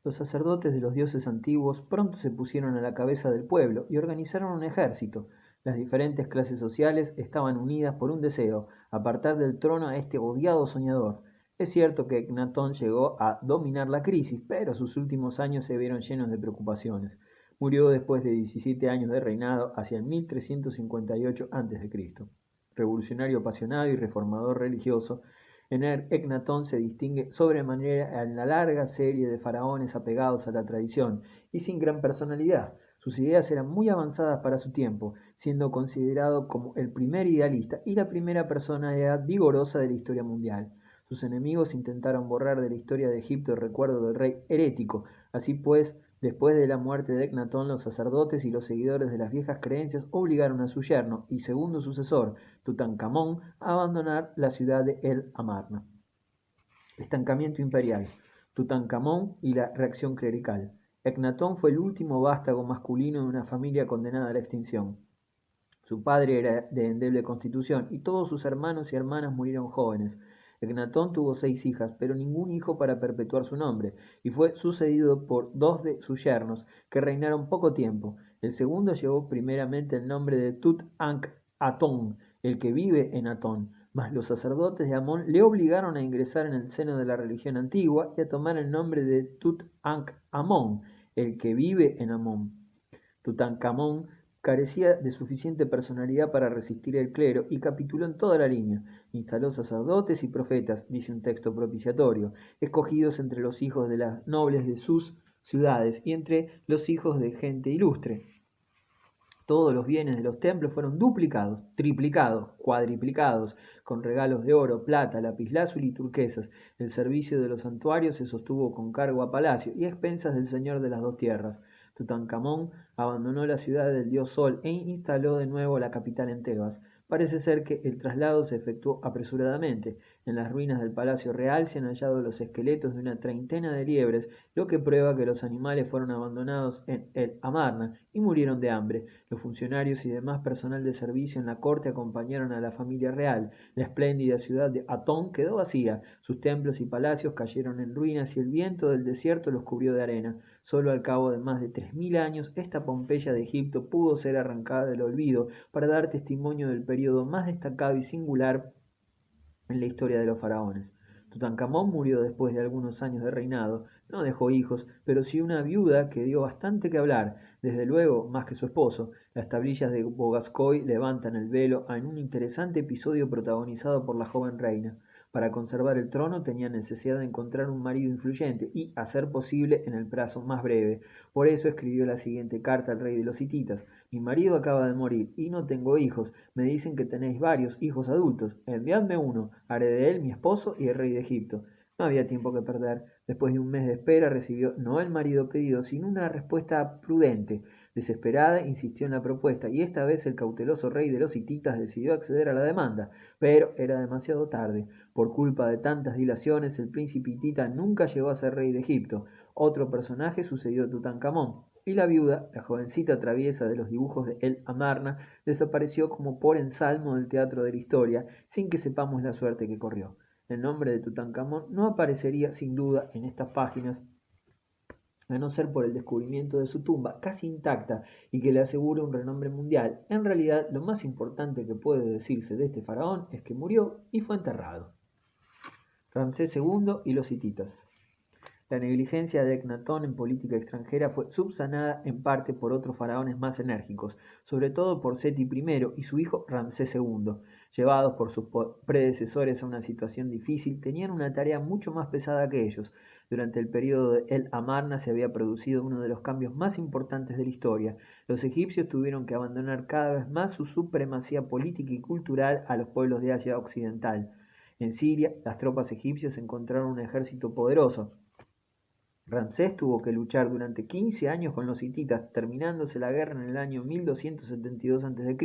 Los sacerdotes de los dioses antiguos pronto se pusieron a la cabeza del pueblo y organizaron un ejército. Las diferentes clases sociales estaban unidas por un deseo, apartar del trono a este odiado soñador. Es cierto que Ecnatón llegó a dominar la crisis, pero sus últimos años se vieron llenos de preocupaciones. Murió después de 17 años de reinado hacia el 1358 a.C. Revolucionario apasionado y reformador religioso, Ecnatón se distingue sobremanera en la larga serie de faraones apegados a la tradición y sin gran personalidad. Sus ideas eran muy avanzadas para su tiempo, siendo considerado como el primer idealista y la primera personalidad vigorosa de la historia mundial. Sus enemigos intentaron borrar de la historia de Egipto el recuerdo del rey herético. Así pues, después de la muerte de Ecnatón, los sacerdotes y los seguidores de las viejas creencias obligaron a su yerno y segundo sucesor, Tutankamón, a abandonar la ciudad de El Amarna. Estancamiento imperial. Tutankamón y la reacción clerical. Ecnatón fue el último vástago masculino de una familia condenada a la extinción. Su padre era de endeble constitución y todos sus hermanos y hermanas murieron jóvenes. Ecnatón tuvo 6 hijas, pero ningún hijo para perpetuar su nombre, y fue sucedido por 2 de sus yernos, que reinaron poco tiempo. El segundo llevó primeramente el nombre de Tut-Ankh-Atón, el que vive en Atón, mas los sacerdotes de Amón le obligaron a ingresar en el seno de la religión antigua y a tomar el nombre de Tut-Ankh-Amón, el que vive en Amón. Tutankamón carecía de suficiente personalidad para resistir el clero y capituló en toda la línea. Instaló sacerdotes y profetas, dice un texto propiciatorio, escogidos entre los hijos de las nobles de sus ciudades y entre los hijos de gente ilustre. Todos los bienes de los templos fueron duplicados, triplicados, cuadriplicados, con regalos de oro, plata, lapislázuli y turquesas. El servicio de los santuarios se sostuvo con cargo a palacio y a expensas del señor de las 2 tierras. Tutankamón abandonó la ciudad del dios Sol e instaló de nuevo la capital en Tebas. Parece ser que el traslado se efectuó apresuradamente. En las ruinas del palacio real se han hallado los esqueletos de una treintena de liebres, lo que prueba que los animales fueron abandonados en El Amarna y murieron de hambre. Los funcionarios y demás personal de servicio en la corte acompañaron a la familia real. La espléndida ciudad de Atón quedó vacía, sus templos y palacios cayeron en ruinas y el viento del desierto los cubrió de arena. Solo al cabo de más de 3000 años, esta Pompeya de Egipto pudo ser arrancada del olvido para dar testimonio del período más destacado y singular en la historia de los faraones. Tutankamón murió después de algunos años de reinado, no dejó hijos, pero sí una viuda que dio bastante que hablar, desde luego más que su esposo. Las tablillas de Bogascoy levantan el velo en un interesante episodio protagonizado por la joven reina. Para conservar el trono tenía necesidad de encontrar un marido influyente y, a ser posible, en el plazo más breve. Por eso escribió la siguiente carta al rey de los hititas: mi marido acaba de morir y no tengo hijos. Me dicen que tenéis varios hijos adultos. Enviadme uno. Haré de él mi esposo y el rey de Egipto. No había tiempo que perder. Después de un mes de espera recibió no el marido pedido, sino una respuesta prudente. Desesperada, insistió en la propuesta, y esta vez el cauteloso rey de los hititas decidió acceder a la demanda, pero era demasiado tarde. Por culpa de tantas dilaciones, el príncipe hitita nunca llegó a ser rey de Egipto. Otro personaje sucedió a Tutankamón, y la viuda, la jovencita traviesa de los dibujos de El Amarna, desapareció como por ensalmo del teatro de la historia, sin que sepamos la suerte que corrió. El nombre de Tutankamón no aparecería sin duda en estas páginas, a no ser por el descubrimiento de su tumba casi intacta y que le asegura un renombre mundial. En realidad, lo más importante que puede decirse de este faraón es que murió y fue enterrado. Ramsés II y los hititas. La negligencia de Ecnatón en política extranjera fue subsanada en parte por otros faraones más enérgicos, sobre todo por Seti I y su hijo Ramsés II. Llevados por sus predecesores a una situación difícil, tenían una tarea mucho más pesada que ellos. Durante el periodo de El Amarna se había producido uno de los cambios más importantes de la historia. Los egipcios tuvieron que abandonar cada vez más su supremacía política y cultural a los pueblos de Asia Occidental. En Siria, las tropas egipcias encontraron un ejército poderoso. Ramsés tuvo que luchar durante 15 años con los hititas, terminándose la guerra en el año 1272 a.C.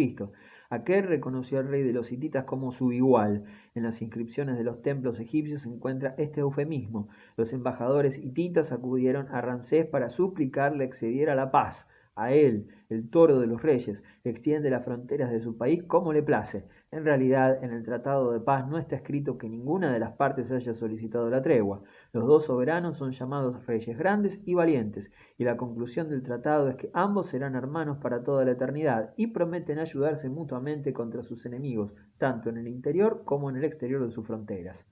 Aquel reconoció al rey de los hititas como su igual. En las inscripciones de los templos egipcios se encuentra este eufemismo. Los embajadores hititas acudieron a Ramsés para suplicarle accediera a la paz. A él, el toro de los reyes, extiende las fronteras de su país como le place. En realidad, en el tratado de paz no está escrito que ninguna de las partes haya solicitado la tregua. Los dos soberanos son llamados reyes grandes y valientes, y la conclusión del tratado es que ambos serán hermanos para toda la eternidad y prometen ayudarse mutuamente contra sus enemigos, tanto en el interior como en el exterior de sus fronteras.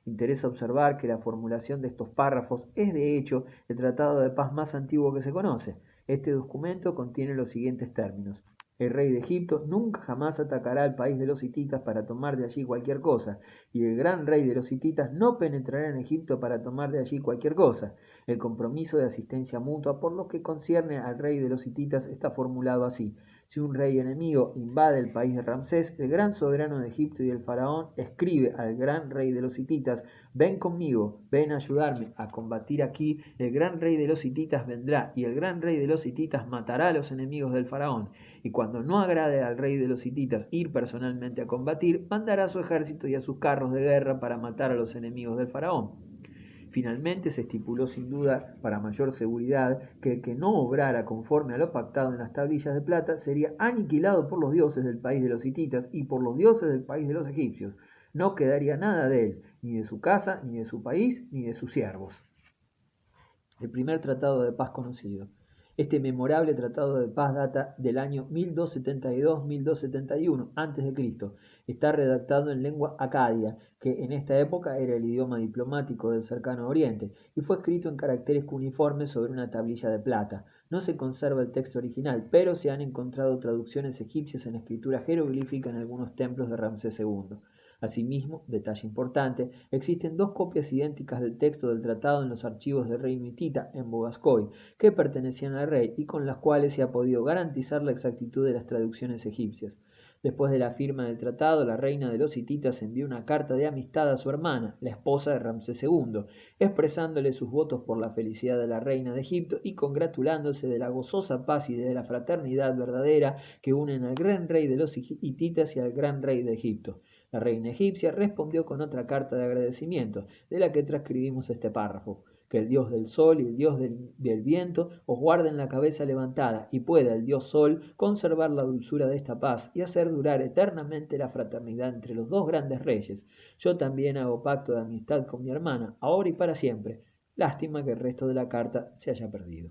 Interesa observar que la formulación de estos párrafos es de hecho el tratado de paz más antiguo que se conoce. Este documento contiene los siguientes términos: el rey de Egipto nunca jamás atacará al país de los hititas para tomar de allí cualquier cosa, y el gran rey de los hititas no penetrará en Egipto para tomar de allí cualquier cosa. El compromiso de asistencia mutua por lo que concierne al rey de los hititas está formulado así: si un rey enemigo invade el país de Ramsés, el gran soberano de Egipto y el faraón escribe al gran rey de los hititas: ven conmigo, ven a ayudarme a combatir aquí, el gran rey de los hititas vendrá, y el gran rey de los hititas matará a los enemigos del faraón. Y cuando no agrade al rey de los hititas ir personalmente a combatir, mandará a su ejército y a sus carros de guerra para matar a los enemigos del faraón. Finalmente se estipuló sin duda, para mayor seguridad, que el que no obrara conforme a lo pactado en las tablillas de plata sería aniquilado por los dioses del país de los hititas y por los dioses del país de los egipcios. No quedaría nada de él, ni de su casa, ni de su país, ni de sus siervos. El primer tratado de paz conocido. Este memorable tratado de paz data del año 1272-1271 a.C. Está redactado en lengua acadia, que en esta época era el idioma diplomático del cercano oriente, y fue escrito en caracteres cuneiformes sobre una tablilla de plata. No se conserva el texto original, pero se han encontrado traducciones egipcias en escritura jeroglífica en algunos templos de Ramsés II. Asimismo, detalle importante, existen dos copias idénticas del texto del tratado en los archivos del reino hitita en Bogascoy, que pertenecían al rey y con las cuales se ha podido garantizar la exactitud de las traducciones egipcias. Después de la firma del tratado, la reina de los hititas envió una carta de amistad a su hermana, la esposa de Ramsés II, expresándole sus votos por la felicidad de la reina de Egipto y congratulándose de la gozosa paz y de la fraternidad verdadera que unen al gran rey de los hititas y al gran rey de Egipto. La reina egipcia respondió con otra carta de agradecimiento, de la que transcribimos este párrafo: que el dios del sol y el dios del viento os guarden la cabeza levantada, y pueda el dios sol conservar la dulzura de esta paz y hacer durar eternamente la fraternidad entre los dos grandes reyes. Yo también hago pacto de amistad con mi hermana, ahora y para siempre. Lástima que el resto de la carta se haya perdido.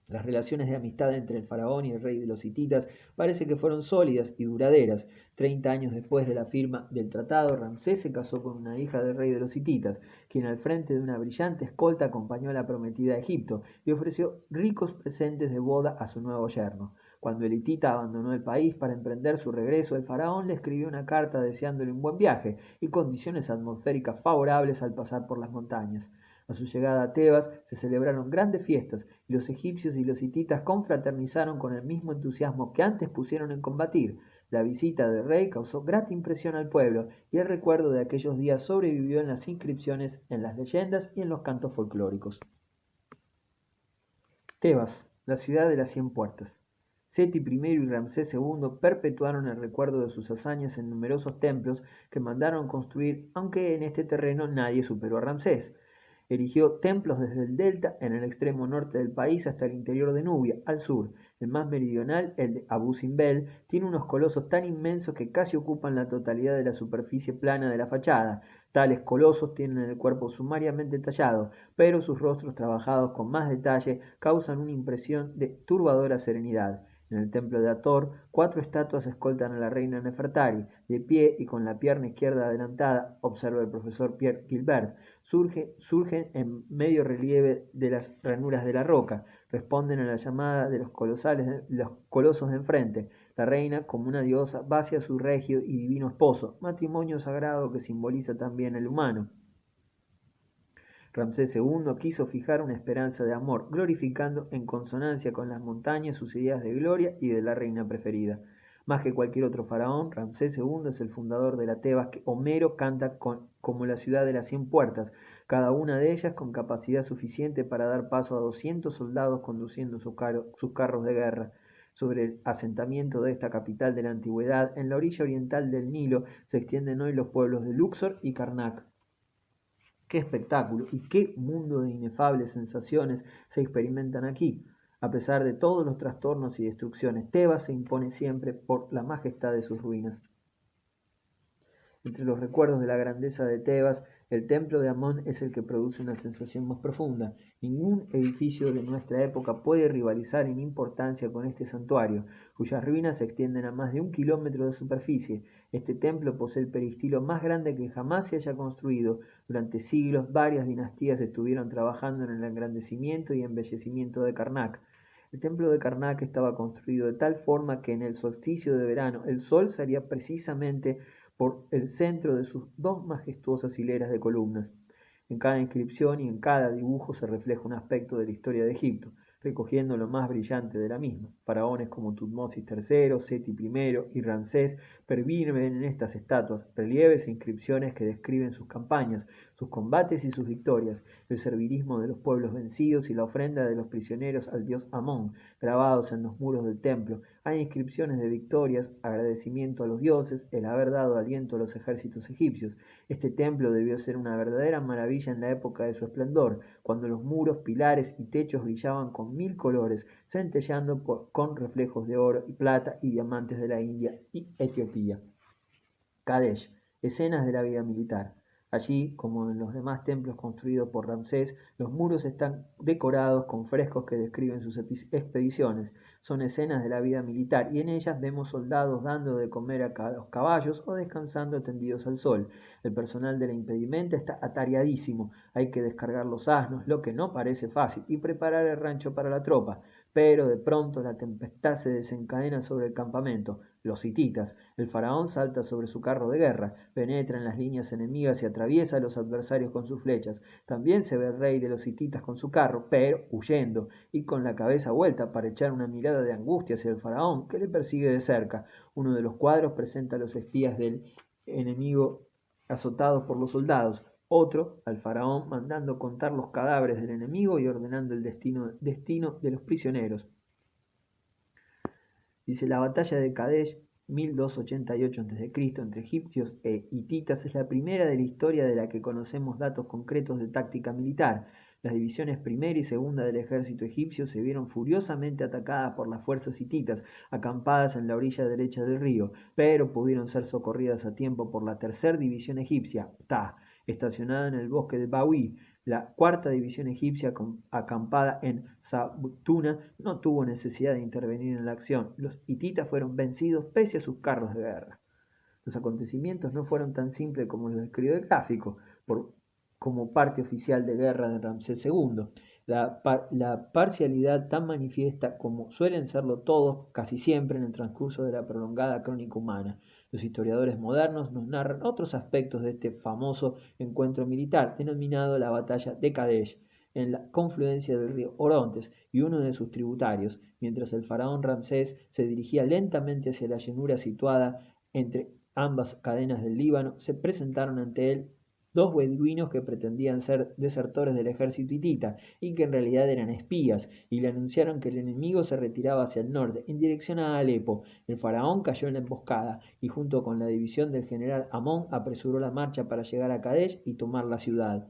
Las relaciones de amistad entre el faraón y el rey de los hititas parece que fueron sólidas y duraderas. 30 años después de la firma del tratado, Ramsés se casó con una hija del rey de los hititas, quien al frente de una brillante escolta acompañó a la prometida a Egipto y ofreció ricos presentes de boda a su nuevo yerno. Cuando el hitita abandonó el país para emprender su regreso, el faraón le escribió una carta deseándole un buen viaje y condiciones atmosféricas favorables al pasar por las montañas. A su llegada a Tebas se celebraron grandes fiestas y los egipcios y los hititas confraternizaron con el mismo entusiasmo que antes pusieron en combatir. La visita del rey causó grata impresión al pueblo y el recuerdo de aquellos días sobrevivió en las inscripciones, en las leyendas y en los cantos folclóricos. Tebas, la ciudad de las 100 puertas. Seti I y Ramsés II perpetuaron el recuerdo de sus hazañas en numerosos templos que mandaron construir, aunque en este terreno nadie superó a Ramsés. Erigió templos desde el delta en el extremo norte del país hasta el interior de Nubia, al sur. El más meridional, el de Abu Simbel, tiene unos colosos tan inmensos que casi ocupan la totalidad de la superficie plana de la fachada. Tales colosos tienen el cuerpo sumariamente tallado, pero sus rostros trabajados con más detalle causan una impresión de turbadora serenidad. En el templo de Hathor, 4 estatuas escoltan a la reina Nefertari, de pie y con la pierna izquierda adelantada, observa el profesor Pierre Gilbert. Surgen en medio relieve de las ranuras de la roca, responden a la llamada de los colosos de enfrente. La reina, como una diosa, va hacia su regio y divino esposo, matrimonio sagrado que simboliza también el humano. Ramsés II quiso fijar una esperanza de amor, glorificando en consonancia con las montañas sus ideas de gloria y de la reina preferida. Más que cualquier otro faraón, Ramsés II es el fundador de la Tebas que Homero canta como la ciudad de las 100 puertas, cada una de ellas con capacidad suficiente para dar paso a 200 soldados conduciendo sus carros de guerra. Sobre el asentamiento de esta capital de la antigüedad, en la orilla oriental del Nilo, se extienden hoy los pueblos de Luxor y Karnak. ¡Qué espectáculo y qué mundo de inefables sensaciones se experimentan aquí! A pesar de todos los trastornos y destrucciones, Tebas se impone siempre por la majestad de sus ruinas. Entre los recuerdos de la grandeza de Tebas, el templo de Amón es el que produce una sensación más profunda. Ningún edificio de nuestra época puede rivalizar en importancia con este santuario, cuyas ruinas se extienden a más de 1 kilómetro de superficie. Este templo posee el peristilo más grande que jamás se haya construido. Durante siglos, varias dinastías estuvieron trabajando en el engrandecimiento y embellecimiento de Karnak. El templo de Karnak estaba construido de tal forma que en el solsticio de verano el sol salía precisamente por el centro de sus dos majestuosas hileras de columnas. En cada inscripción y en cada dibujo se refleja un aspecto de la historia de Egipto, recogiendo lo más brillante de la misma. Faraones como Tutmosis III, Seti I y Ramsés perviven en estas estatuas, relieves e inscripciones que describen sus campañas, sus combates y sus victorias, el servilismo de los pueblos vencidos y la ofrenda de los prisioneros al dios Amón, grabados en los muros del templo. Hay inscripciones de victorias, agradecimiento a los dioses, el haber dado aliento a los ejércitos egipcios. Este templo debió ser una verdadera maravilla en la época de su esplendor, cuando los muros, pilares y techos brillaban con 1000 colores, centelleando con reflejos de oro y plata y diamantes de la India y Etiopía. Kadesh, escenas de la vida militar. Allí, como en los demás templos construidos por Ramsés, los muros están decorados con frescos que describen sus expediciones. Son escenas de la vida militar y en ellas vemos soldados dando de comer a los caballos o descansando tendidos al sol. El personal de la impedimenta está atareadísimo. Hay que descargar los asnos, lo que no parece fácil, y preparar el rancho para la tropa. Pero de pronto la tempestad se desencadena sobre el campamento. Los hititas. El faraón salta sobre su carro de guerra, penetra en las líneas enemigas y atraviesa a los adversarios con sus flechas. También se ve el rey de los hititas con su carro, pero huyendo, y con la cabeza vuelta para echar una mirada de angustia hacia el faraón, que le persigue de cerca. Uno de los cuadros presenta a los espías del enemigo azotados por los soldados. Otro, al faraón mandando contar los cadáveres del enemigo y ordenando el destino de los prisioneros. Dice, la batalla de Kadesh, 1288 a.C., entre egipcios e hititas es la primera de la historia de la que conocemos datos concretos de táctica militar. Las divisiones primera y segunda del ejército egipcio se vieron furiosamente atacadas por las fuerzas hititas, acampadas en la orilla derecha del río, pero pudieron ser socorridas a tiempo por la tercera división egipcia, Ta, estacionada en el bosque de Bawi. La cuarta división egipcia, acampada en Sabtuna, no tuvo necesidad de intervenir en la acción. Los hititas fueron vencidos pese a sus carros de guerra. Los acontecimientos no fueron tan simples como los describió el gráfico, como parte oficial de guerra de Ramsés II. La parcialidad tan manifiesta como suelen serlo todos, casi siempre, en el transcurso de la prolongada crónica humana. Los historiadores modernos nos narran otros aspectos de este famoso encuentro militar, denominado la Batalla de Kadesh, en la confluencia del río Orontes y uno de sus tributarios, mientras el faraón Ramsés se dirigía lentamente hacia la llanura situada entre ambas cadenas del Líbano, se presentaron ante él dos beduinos que pretendían ser desertores del ejército hitita y que en realidad eran espías, y le anunciaron que el enemigo se retiraba hacia el norte, en dirección a Alepo. El faraón cayó en la emboscada y junto con la división del general Amón apresuró la marcha para llegar a Kadesh y tomar la ciudad.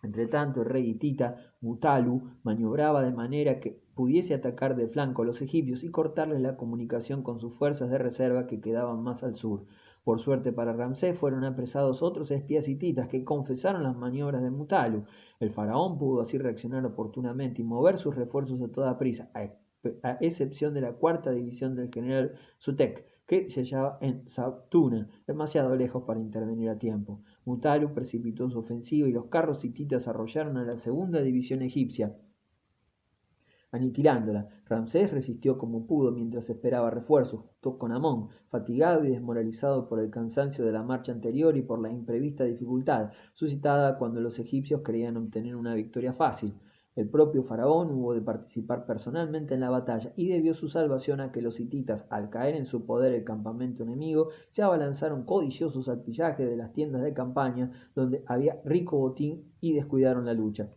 Entretanto, el rey hitita, Mutalu, maniobraba de manera que pudiese atacar de flanco a los egipcios y cortarles la comunicación con sus fuerzas de reserva que quedaban más al sur. Por suerte para Ramsés fueron apresados otros espías hititas que confesaron las maniobras de Mutalu. El faraón pudo así reaccionar oportunamente y mover sus refuerzos a toda prisa, a excepción de la cuarta división del general Sutek, que se hallaba en Sabtuna, demasiado lejos para intervenir a tiempo. Mutalu precipitó su ofensiva y los carros hititas arrollaron a la segunda división egipcia, aniquilándola. Ramsés resistió como pudo mientras esperaba refuerzos, junto con Amón, fatigado y desmoralizado por el cansancio de la marcha anterior y por la imprevista dificultad, suscitada cuando los egipcios creían obtener una victoria fácil. El propio faraón hubo de participar personalmente en la batalla y debió su salvación a que los hititas, al caer en su poder el campamento enemigo, se abalanzaron codiciosos al pillaje de las tiendas de campaña donde había rico botín y descuidaron la lucha.